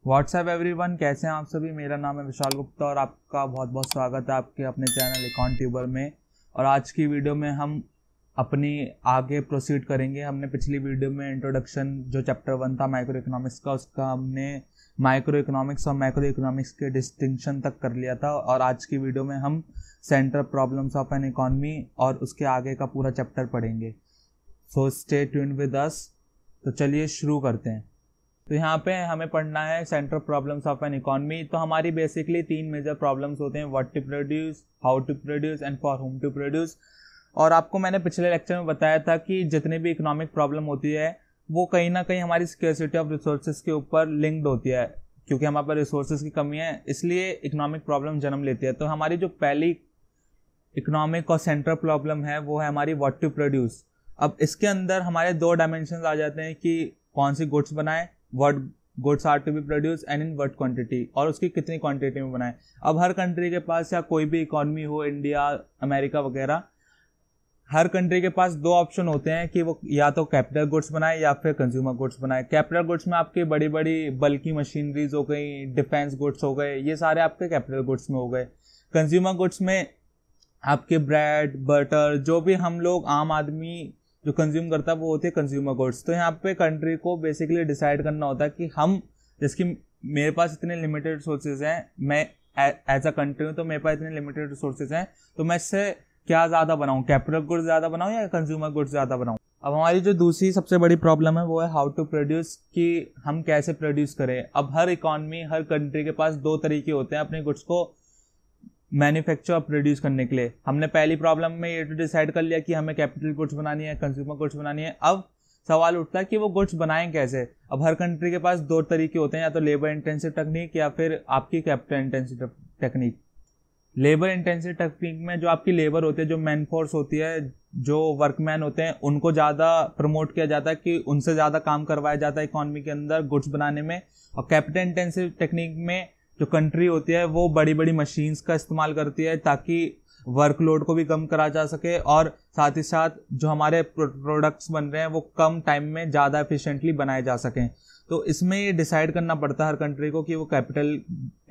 WhatsApp everyone, कैसे हैं आप सभी। मेरा नाम है विशाल गुप्ता और आपका बहुत बहुत स्वागत है आपके अपने चैनल अकाउंट ट्यूबर में। और आज की वीडियो में हम अपनी आगे प्रोसीड करेंगे। हमने पिछली वीडियो में इंट्रोडक्शन जो चैप्टर 1 था माइक्रो इकोनॉमिक्स का, उसका हमने माइक्रो इकोनॉमिक्स और मैक्रो इकोनॉमिक्स के डिस्टिंक्शन तक कर लिया था। और आज की वीडियो में हम central problems of an economy और उसके आगे का पूरा चैप्टर पढ़ेंगे। So stay tuned with us. तो चलिए शुरू करते हैं। तो यहाँ पे हमें पढ़ना है central problems of an economy. तो हमारी बेसिकली 3 मेजर प्रॉब्लम्स होते हैं, what to produce, how to produce and for whom to produce. और आपको मैंने पिछले लेक्चर में बताया था कि जितनी भी इकोनॉमिक प्रॉब्लम होती है वो कहीं ना कहीं हमारी स्केर्सिटी ऑफ रिसोर्सेज के ऊपर लिंक्ड होती है, क्योंकि हमारे पास रिसोर्सेज की कमी है, इसलिए इकोनॉमिक प्रॉब्लम जन्म लेती है। तो हमारी जो पहली इकोनॉमिक और सेंट्रल प्रॉब्लम है वो है हमारी व्हाट टू प्रोड्यूस। अब इसके अंदर हमारे 2 डायमेंशन आ जाते हैं कि कौन सी गुड्स बनाए, what goods are to be produce and in what quantity, और उसकी कितनी क्वांटिटी में बनाए। अब हर कंट्री के पास, या कोई भी इकोनॉमी हो, इंडिया, अमेरिका वगैरह, हर कंट्री के पास 2 ऑप्शन होते हैं कि वो या तो कैपिटल गुड्स बनाए या फिर कंज्यूमर गुड्स बनाए। कैपिटल गुड्स में आपकी बड़ी बड़ी बल्कि मशीनरीज हो गई, डिफेंस गुड्स हो गए, ये सारे आपके कैपिटल गुड्स में हो गए। कंज्यूमर गुड्स में आपके ब्रेड, बटर, जो भी हम लोग आम आदमी जो कंज्यूम करता है वो होते हैं कंज्यूमर गुड्स। तो यहाँ पे कंट्री को बेसिकली डिसाइड करना होता है कि हम, जैसे कि मेरे पास इतने लिमिटेड रिसोर्सेज हैं, मैं एज अ कंट्री हूँ तो मेरे पास इतने लिमिटेड रिसोर्सेज हैं, तो मैं इससे क्या ज़्यादा बनाऊँ, कैपिटल गुड्स ज़्यादा बनाऊँ या कंज्यूमर गुड्स ज़्यादा बनाऊँ। अब हमारी जो दूसरी सबसे बड़ी प्रॉब्लम है वो है हाउ टू प्रोड्यूस, कि हम कैसे प्रोड्यूस करें। अब हर इकॉनमी, हर कंट्री के पास 2 तरीके होते हैं अपने गुड्स को मैन्युफैक्चर और प्रोड्यूस करने के लिए। हमने पहली प्रॉब्लम में ये तो डिसाइड कर लिया कि हमें कैपिटल गुड्स बनानी है, कंज्यूमर गुड्स बनानी है। अब सवाल उठता है कि वो गुड्स बनाएं कैसे। अब हर कंट्री के पास 2 तरीके होते हैं, या तो लेबर इंटेंसिव टेक्निक या फिर आपकी capital intensive technique. Labour intensive technique में जो आपकी लेबर होती है, जो मैन फोर्स होती है, जो वर्कमैन होते हैं, उनको ज़्यादा प्रमोट किया जाता है कि उनसे ज़्यादा काम करवाया जाता है इकोनॉमी के अंदर गुड्स बनाने में। और कैपिटल इंटेंसिव टेक्निक में जो कंट्री होती है वो बड़ी बड़ी मशीन्स का इस्तेमाल करती है ताकि वर्कलोड को भी कम करा जा सके, और साथ ही साथ जो हमारे प्रोडक्ट्स बन रहे हैं वो कम टाइम में ज़्यादा एफिशिएंटली बनाए जा सकें। तो इसमें ये डिसाइड करना पड़ता है हर कंट्री को कि वो कैपिटल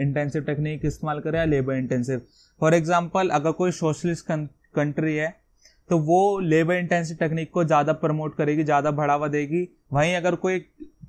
इंटेंसिव टेक्निक इस्तेमाल करे या लेबर इंटेंसिव। फॉर एग्जांपल, अगर कोई सोशलिस्ट कंट्री है तो वो लेबर इंटेंसिव टेक्निक को ज़्यादा प्रमोट करेगी, ज़्यादा बढ़ावा देगी। वहीं अगर कोई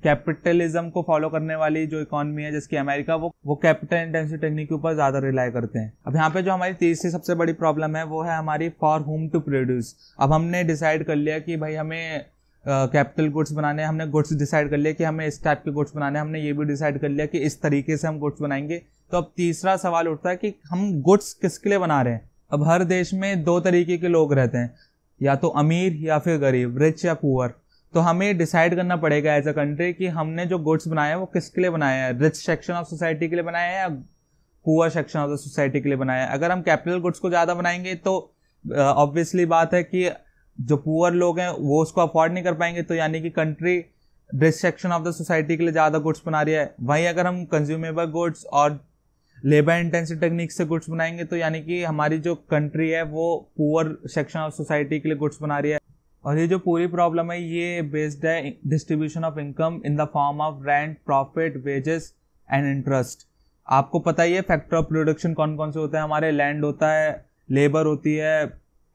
कैपिटलिज्म को फॉलो करने वाली जो इकोनॉमी है, जैसे कि अमेरिका, वो कैपिटल इंटेंसिव टेक्निक के ऊपर ज्यादा रिलाई करते हैं। अब यहाँ पे जो हमारी तीसरी सबसे बड़ी प्रॉब्लम है वो है हमारी फॉर हुम टू प्रोड्यूस। अब हमने डिसाइड कर लिया कि भाई हमें कैपिटल गुड्स बनाने हैं, हमने गुड्स डिसाइड कर लिया कि हमें इस टाइप के गुड्स बनाने हैं, हमने ये भी डिसाइड कर लिया कि इस तरीके से हम गुड्स बनाएंगे। तो अब तीसरा सवाल उठता है कि हम गुड्स किसके लिए बना रहे हैं। अब हर देश में 2 तरीके के लोग रहते हैं, या तो अमीर या फिर गरीब, रिच या पुअर। तो हमें डिसाइड करना पड़ेगा एज अ कंट्री कि हमने जो गुड्स बनाए हैं वो किसके लिए बनाए हैं, रिच सेक्शन ऑफ सोसाइटी के लिए बनाए हैं या poor section of the society के लिए बनाए हैं। अगर हम कैपिटल गुड्स को ज़्यादा बनाएंगे तो ऑब्वियसली बात है कि जो पुअर लोग हैं वो उसको अफोर्ड नहीं कर पाएंगे, तो यानी कि country rich section of the society के लिए ज़्यादा गुड्स बना रही है। वहीं अगर हम कंज्यूमेबल गुड्स और लेबर इंटेंसिव टेक्निक से गुड्स बनाएंगे तो यानी कि हमारी जो कंट्री है वो पुअर सेक्शन ऑफ सोसाइटी के लिए गुड्स बना रही है। और ये जो पूरी प्रॉब्लम है ये बेस्ड है distribution of income in the form of rent, profit, wages and interest. आपको पता ही है फैक्टर ऑफ प्रोडक्शन कौन कौन से होते हैं हमारे। लैंड होता है, लेबर होती है,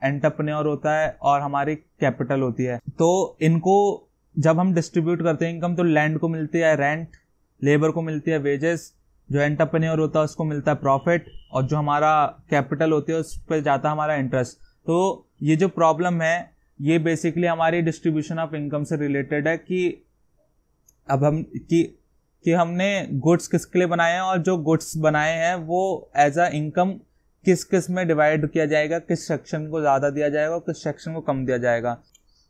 एंटरप्रेन्योर होता है और हमारी कैपिटल होती है। तो इनको जब हम डिस्ट्रीब्यूट करते हैं इनकम, तो लैंड को मिलती है रेंट, लेबर को मिलती है वेजेस, जो एंटरप्रेन्योर होता है उसको मिलता है प्रॉफिट, और जो हमारा कैपिटल होती है उस पर जाता है हमारा इंटरेस्ट। तो ये जो प्रॉब्लम है ये बेसिकली हमारी डिस्ट्रीब्यूशन ऑफ इनकम से रिलेटेड है कि अब हम कि हमने गुड्स किसके लिए बनाए हैं, और जो गुड्स बनाए हैं वो एज अ इनकम किस किस में डिवाइड किया जाएगा, किस सेक्शन को ज़्यादा दिया जाएगा और किस सेक्शन को कम दिया जाएगा।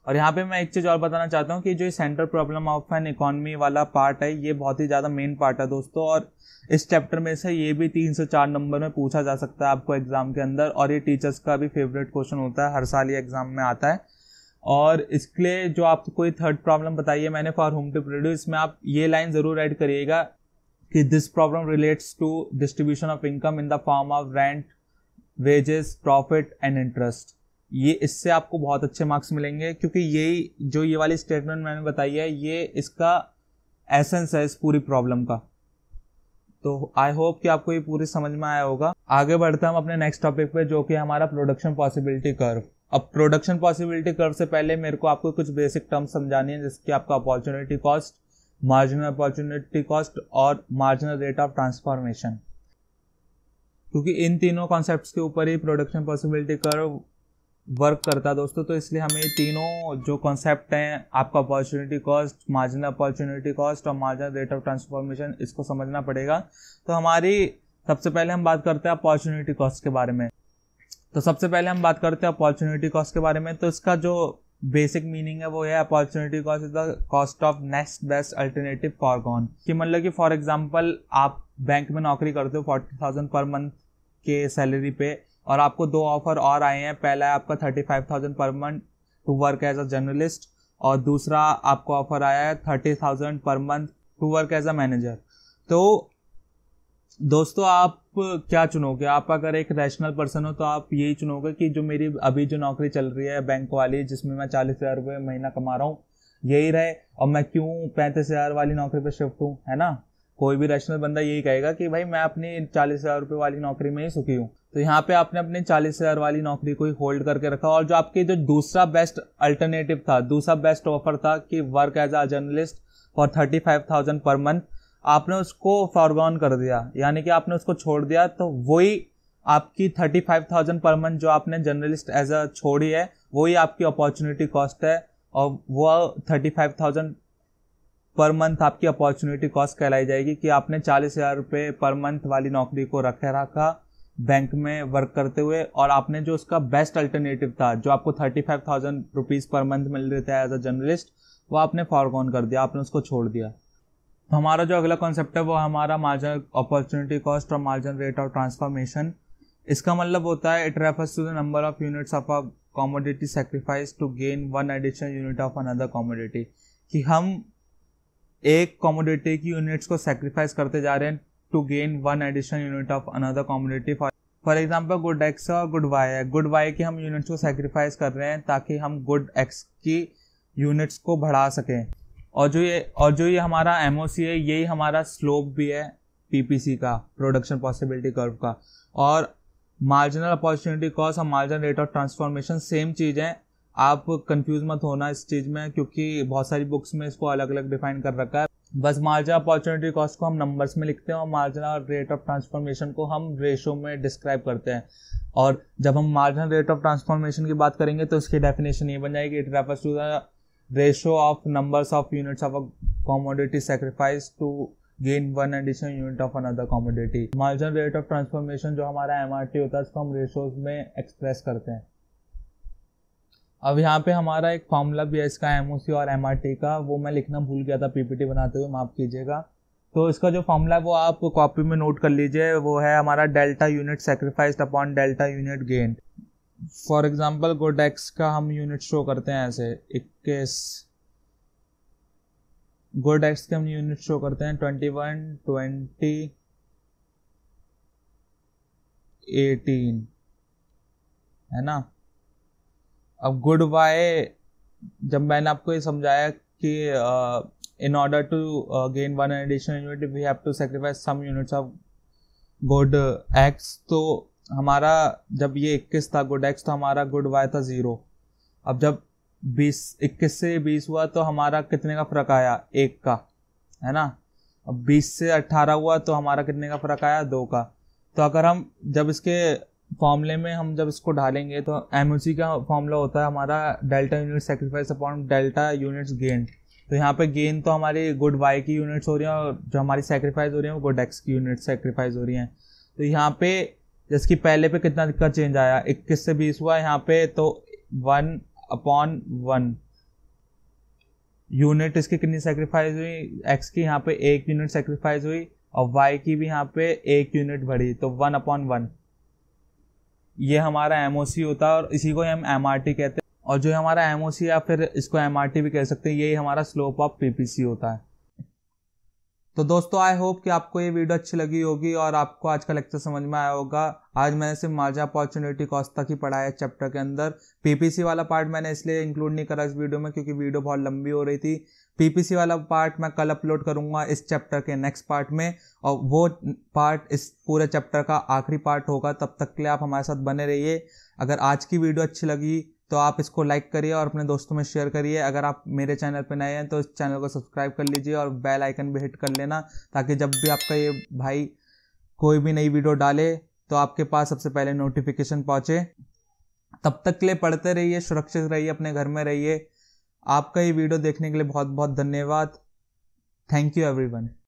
और यहाँ पे मैं एक चीज़ और बताना चाहता हूँ कि जो central problem of an economy वाला पार्ट है ये बहुत ही ज़्यादा मेन पार्ट है दोस्तों, और इस चैप्टर में से ये भी 3 से 4 नंबर में पूछा जा सकता है आपको एग्जाम के अंदर, और ये टीचर्स का भी फेवरेट क्वेश्चन होता है, हर साल ये एग्जाम में आता है। और इसके लिए जो आपको कोई थर्ड प्रॉब्लम बताइए मैंने फॉर होम टू प्रोड्यूस में, आप ये लाइन जरूर ऐड करिएगा कि this problem relates to distribution of income in the form of rent, wages, profit and interest. ये इससे आपको बहुत अच्छे मार्क्स मिलेंगे, क्योंकि यही ये वाली स्टेटमेंट मैंने बताई है ये इसका एसेंस है इस पूरी प्रॉब्लम का। तो आई होप कि आपको ये पूरी समझ में आया होगा। आगे बढ़ते हैं हम अपने नेक्स्ट टॉपिक पे, जो कि हमारा प्रोडक्शन पॉसिबिलिटी कर्व। अब प्रोडक्शन पॉसिबिलिटी कर्व से पहले मेरे को आपको कुछ बेसिक टर्म्स समझानी है, जैसे कि आपका opportunity cost, marginal opportunity cost और मार्जिनल रेट ऑफ ट्रांसफॉर्मेशन, क्योंकि इन तीनों कॉन्सेप्ट्स के ऊपर ही प्रोडक्शन पॉसिबिलिटी कर्व वर्क करता है दोस्तों। तो इसलिए हमें ये तीनों जो कॉन्सेप्ट हैं, आपका opportunity cost, marginal opportunity cost और मार्जिनल रेट ऑफ ट्रांसफॉर्मेशन, इसको समझना पड़ेगा। तो हमारी सबसे पहले हम बात करते हैं अपॉर्चुनिटी कॉस्ट के बारे में। तो सबसे पहले हम बात करते हैं अपॉर्चुनिटी कॉस्ट के बारे में। तो इसका जो बेसिक मीनिंग है वो है, opportunity cost is the cost of next best alternative foregone. कि मतलब कि फॉर एग्जांपल आप बैंक में नौकरी करते हो 40,000 पर मंथ के सैलरी पे, और आपको दो ऑफर और आए हैं। पहला है आपका 35,000 per month to work as a journalist, और दूसरा आपको ऑफर आया है 30,000 per month to work as a manager. तो दोस्तों आप क्या चुनोगे? आप अगर एक रैशनल पर्सन हो तो आप यही चुनोगे कि जो मेरी अभी जो नौकरी चल रही है बैंक वाली, जिसमें मैं 40,000 रुपये महीना कमा रहा हूँ, यही रहे, और मैं क्यों 35,000 वाली नौकरी पे शिफ्ट हूँ, है ना। कोई भी रैशनल बंदा यही कहेगा कि भाई मैं अपनी 40,000 रुपये वाली नौकरी में ही सुखी हूँ। तो यहाँ पे आपने अपनी 40,000 वाली नौकरी को ही होल्ड करके रखा, और जो आपकी जो दूसरा बेस्ट अल्टरनेटिव था, दूसरा बेस्ट ऑफर था कि work as a journalist for 35,000 per month, आपने उसको फॉरगॉन कर दिया, यानी कि आपने उसको छोड़ दिया। तो वही आपकी 35,000 पर मंथ जो आपने जर्नलिस्ट एज अ छोड़ी है, वही आपकी अपॉर्चुनिटी कॉस्ट है, और वो 35,000 पर मंथ आपकी अपॉर्चुनिटी कॉस्ट कहलाई जाएगी कि आपने 40,000 रुपये पर मंथ वाली नौकरी को रखा बैंक में वर्क करते हुए, और आपने जो उसका बेस्ट अल्टरनेटिव था, जो आपको 35,000 रुपीज़ पर मंथ मिल रहे थे एज अ जर्नलिस्ट, वो आपने फॉरगॉन कर दिया, आपने उसको छोड़ दिया। तो हमारा जो अगला कॉन्सेप्ट है वो हमारा मार्जिनल अपॉर्चुनिटी कॉस्ट और मार्जिनल रेट ऑफ ट्रांसफॉर्मेशन। इसका मतलब होता है, it refers to the number of units of a commodity sacrifice to gain one additional unit of another commodity. कि हम एक कमोडिटी की यूनिट्स को सैक्रिफाइस करते जा रहे हैं to gain one additional unit of another commodity. For example good X और गुड वाई है। गुड वाई की हम यूनिट्स को सैक्रिफाइस कर रहे हैं ताकि हम गुड एक्स की यूनिट्स को बढ़ा सकें। और जो ये हमारा एमओसी है, यही हमारा स्लोप भी है पीपीसी का, प्रोडक्शन पॉसिबिलिटी कर्व का। और मार्जिनल अपॉर्चुनिटी कॉस्ट और marginal rate of transformation same चीज़ है। आप कंफ्यूज मत होना इस चीज़ में, क्योंकि बहुत सारी बुक्स में इसको अलग अलग डिफाइन कर रखा है। बस मार्जिनल अपॉर्चुनिटी कॉस्ट को हम नंबर्स में लिखते हैं और मार्जिनल रेट ऑफ ट्रांसफॉर्मेशन को हम रेशो में डिस्क्राइब करते हैं। और जब हम मार्जिनल रेट ऑफ ट्रांसफॉर्मेशन की बात करेंगे तो इसकी डेफिनेशन ये बन जाएगी, it refers to the ratio of numbers of units of a commodity sacrificed to gain one additional unit of another commodity। marginal rate of transformation जो हमारा MRT होता है, इसको हम रेशोज में एक्सप्रेस करते हैं। अब यहाँ पे हमारा एक फॉर्मूला भी है इसका MOC और MRT का, वो मैं लिखना भूल गया था पीपीटी बनाते हुए, माफ कीजिएगा। तो इसका जो फॉर्मूला है वो आप कॉपी में नोट कर लीजिए, वो है हमारा delta unit sacrificed upon delta unit gain. For example good x का हम यूनिट शो करते हैं ऐसे 21, गुड एक्स के हम यूनिट शो करते हैं 21, 20, 18, है ना। अब गुड वाई, जब मैंने आपको ये समझाया कि in order to gain one additional unit we have to sacrifice some units of good X, तो हमारा जब ये 21 था गुड एक्स, तो हमारा गुड वाई था 0। अब जब 21 से 20 हुआ तो हमारा कितने का फर्क आया? 1 का, है ना। अब 20 से 18 हुआ तो हमारा कितने का फर्क आया? 2 का। तो अगर हम जब इसके फॉर्मूले में हम जब इसको डालेंगे तो एमओसी का फॉर्मूला होता है हमारा delta unit sacrifice upon delta units gain. तो यहाँ पे गेन तो हमारी गुड वाई की यूनिट्स हो रही हैं, और जो हमारी सेक्रीफाइस हो रही है वो गुड एक्स की यूनिट सेक्रीफाइस हो रही हैं। तो यहाँ पे जिसकी पहले पे कितना का चेंज आया, 21 से 20 हुआ यहाँ पे, तो 1/1 यूनिट इसकी कितनी सेक्रीफाइस हुई? एक्स की यहाँ पे 1 यूनिट सेक्रीफाइस हुई, और वाई की भी यहाँ पे 1 यूनिट बढ़ी, तो 1/1 ये हमारा एमओसी होता है, और इसी को हम एमआरटी कहते हैं। और जो हमारा एमओसी या फिर इसको एमआरटी भी कह सकते हैं, यही हमारा स्लोप ऑफ पीपीसी होता है। तो दोस्तों आई होप कि आपको ये वीडियो अच्छी लगी होगी और आपको आज का लेक्चर समझ में आया होगा। आज मैंने सिर्फ मार्जिन अपॉर्चुनिटी कॉस्ट तक ही पढ़ा है चैप्टर के अंदर। पीपीसी वाला पार्ट मैंने इसलिए इंक्लूड नहीं करा इस वीडियो में क्योंकि वीडियो बहुत लंबी हो रही थी। पीपीसी वाला पार्ट मैं कल अपलोड करूंगा इस चैप्टर के नेक्स्ट पार्ट में, और वो पार्ट इस पूरे चैप्टर का आखिरी पार्ट होगा। तब तक के लिए आप हमारे साथ बने रहिए। अगर आज की वीडियो अच्छी लगी तो आप इसको लाइक करिए और अपने दोस्तों में शेयर करिए। अगर आप मेरे चैनल पर नए हैं तो इस चैनल को सब्सक्राइब कर लीजिए और बेल आइकन भी हिट कर लेना, ताकि जब भी आपका ये भाई कोई भी नई वीडियो डाले तो आपके पास सबसे पहले नोटिफिकेशन पहुंचे। तब तक के लिए पढ़ते रहिए, सुरक्षित रहिए, अपने घर में रहिए। आपका ये वीडियो देखने के लिए बहुत बहुत धन्यवाद। Thank you everyone.